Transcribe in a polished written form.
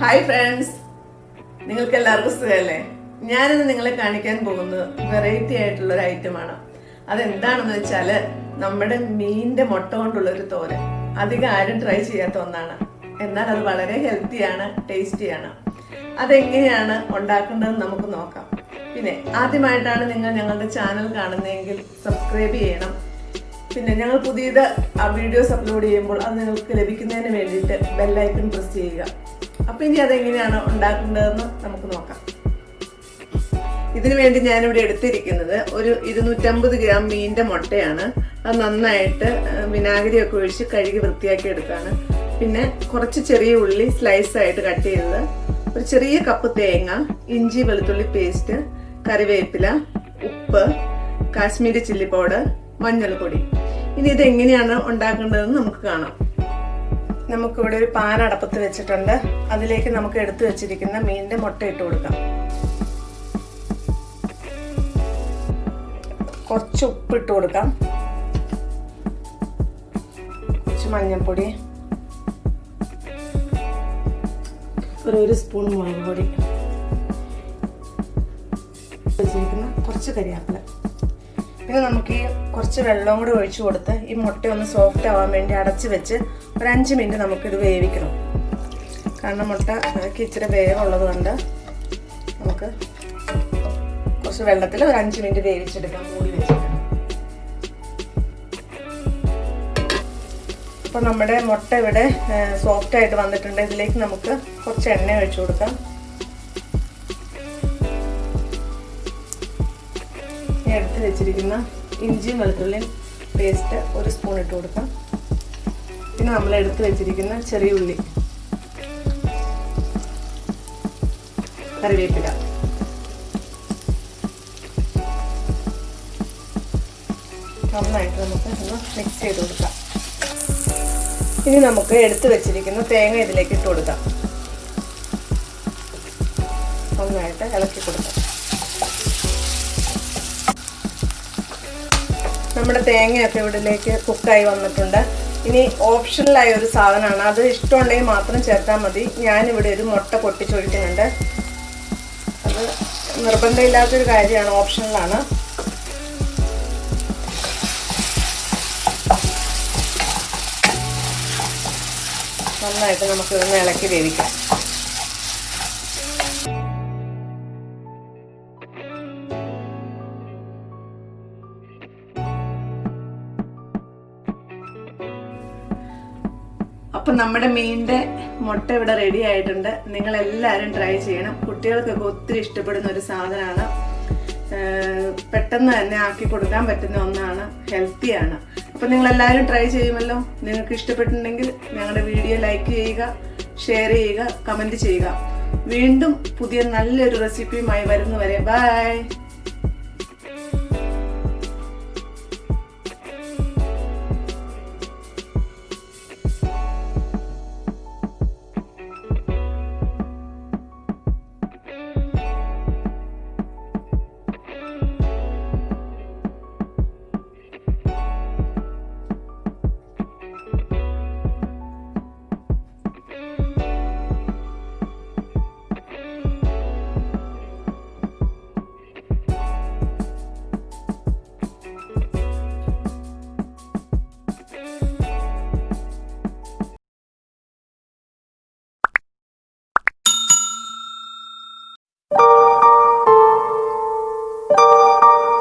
Hi friends, നിങ്ങൾക്ക് എല്ലാവർക്കും സുഖമല്ലേ? ഞാനിന്ന് നിങ്ങളെ കാണിക്കാൻ പോകുന്നത് വെറൈറ്റി ആയിട്ടുള്ള ഒരു ഐറ്റമാണ്. അതെന്താണെന്ന് വെച്ചാൽ നമ്മുടെ മീനിന്റെ മുട്ട കൊണ്ടുള്ളൊരു തോരൻ. അധികം ആരും ട്രൈ ചെയ്യാത്ത ഒന്നാണ്, എന്നാൽ അത് വളരെ ഹെൽത്തിയാണ്, ടേസ്റ്റിയാണ്. അതെങ്ങനെയാണ് ഉണ്ടാക്കേണ്ടതെന്ന് നമുക്ക് നോക്കാം. പിന്നെ ആദ്യമായിട്ടാണ് നിങ്ങൾ ഞങ്ങളുടെ ചാനൽ കാണുന്നതെങ്കിൽ സബ്സ്ക്രൈബ് ചെയ്യണം. പിന്നെ ഞങ്ങൾ പുതിയ വീഡിയോസ് അപ്ലോഡ് ചെയ്യുമ്പോൾ അത് നിങ്ങൾക്ക് ലഭിക്കുന്നതിന് വേണ്ടിയിട്ട് ബെല്ലൈക്കൺ പ്രസ് ചെയ്യുക. അപ്പം ഇനി അതെങ്ങനെയാണ് ഉണ്ടാക്കേണ്ടതെന്ന് നമുക്ക് നോക്കാം. ഇതിനു വേണ്ടി ഞാനിവിടെ എടുത്തിരിക്കുന്നത് ഒരു 250 ഗ്രാം മീനിന്റെ മുട്ടയാണ്. അത് നന്നായിട്ട് വിനാഗിരിയൊക്കെ ഒഴിച്ച് കഴുകി വൃത്തിയാക്കി എടുത്താണ്. പിന്നെ കുറച്ച് ചെറിയ ഉള്ളി സ്ലൈസ് ആയിട്ട് കട്ട് ചെയ്തത്, ഒരു ചെറിയ കപ്പ് തേങ്ങ, ഇഞ്ചി വെളുത്തുള്ളി പേസ്റ്റ്, കറിവേപ്പില, ഉപ്പ്, കാശ്മീരി ചില്ലി പൗഡർ, മഞ്ഞൾപ്പൊടി. ഇനി ഇതെങ്ങനെയാണ് ഉണ്ടാക്കേണ്ടതെന്ന് നമുക്ക് കാണാം. നമുക്കിവിടെ ഒരു പാൻ അടപ്പത്ത് വെച്ചിട്ടുണ്ട്. അതിലേക്ക് നമുക്ക് എടുത്തു വെച്ചിരിക്കുന്ന മീനിന്റെ മുട്ട ഇട്ട് കൊടുക്കാം. കുറച്ച് ഉപ്പ് ഇട്ട് കൊടുക്കാം, കുറച്ച് മഞ്ഞൾപ്പൊടി, ഒരു സ്പൂൺ മുളക് പൊടി, വെച്ചിരിക്കുന്ന കുറച്ച് കരിയാപ്പില. പിന്നെ നമുക്ക് ഈ കുറച്ച് വെള്ളം കൂടി ഒഴിച്ചു കൊടുത്ത് ഈ മുട്ട ഒന്ന് സോഫ്റ്റ് ആവാൻ വേണ്ടി അടച്ച് വെച്ച് ഒരു 5 മിനിറ്റ് നമുക്കിത് വേവിക്കണം. കാരണം മുട്ട ഇച്ചിരി വേവുള്ളത് കൊണ്ട് നമുക്ക് കുറച്ച് വെള്ളത്തിൽ ഒരു 5 മിനിറ്റ് വേവിച്ചെടുക്കാം, മൂടി വെച്ചിട്ട്. അപ്പോൾ നമ്മുടെ മുട്ട ഇവിടെ സോഫ്റ്റ് ആയിട്ട് വന്നിട്ടുണ്ട്. ഇതിലേക്ക് നമുക്ക് കുറച്ച് എണ്ണ ഒഴിച്ചു കൊടുക്കാം. എടുത്ത് വെച്ചിരിക്കുന്ന ഇഞ്ചിയും വെളുത്തുള്ളിയും പേസ്റ്റ് ഒരു സ്പൂൺ ഇട്ട് കൊടുക്കാം. പിന്നെ നമ്മൾ എടുത്ത് വെച്ചിരിക്കുന്ന ചെറിയ ഉള്ളി, കറിവേപ്പില, നന്നായിട്ട് നമുക്ക് ഒന്ന് മിക്സ് ചെയ്ത് കൊടുക്കാം. ഇനി നമുക്ക് എടുത്ത് വെച്ചിരിക്കുന്ന തേങ്ങ ഇതിലേക്ക് ഇട്ട് കൊടുക്കാം. നന്നായിട്ട് ഇളക്കി കൊടുക്കാം. നമ്മുടെ തേങ്ങയൊക്കെ ഇവിടേക്ക് കുക്കായി വന്നിട്ടുണ്ട്. ഇനി ഓപ്ഷണലായ ഒരു സാധനമാണ്, അത് ഇഷ്ടമുണ്ടെങ്കിൽ മാത്രം ചേർത്താൽ മതി. ഞാനിവിടെ ഒരു മുട്ട പൊട്ടിച്ചൊഴിക്കുന്നുണ്ട്. അത് നിർബന്ധമില്ലാത്തൊരു കാര്യമാണ്, ഓപ്ഷണലാണ്. നന്നായിട്ട് നമുക്ക് ഇതൊന്ന് ഇളക്കി വേവിക്കാം. അപ്പം നമ്മുടെ മീനിന്റെ മുട്ട ഇവിടെ റെഡി ആയിട്ടുണ്ട്. നിങ്ങൾ എല്ലാവരും ട്രൈ ചെയ്യണം. കുട്ടികൾക്കൊക്കെ ഒത്തിരി ഇഷ്ടപ്പെടുന്ന ഒരു സാധനമാണ്. പെട്ടെന്ന് തന്നെ ആക്കി കൊടുക്കാൻ പറ്റുന്ന ഒന്നാണ്, ഹെൽത്തിയാണ്. അപ്പം നിങ്ങൾ എല്ലാവരും ട്രൈ ചെയ്യുമല്ലോ. നിങ്ങൾക്ക് ഇഷ്ടപ്പെട്ടിട്ടുണ്ടെങ്കിൽ ഞങ്ങളുടെ വീഡിയോ ലൈക്ക് ചെയ്യുക, ഷെയർ ചെയ്യുക, കമൻറ്റ് ചെയ്യുക. വീണ്ടും പുതിയ നല്ലൊരു റെസിപ്പിയുമായി വരുന്നവരെ ബൈ.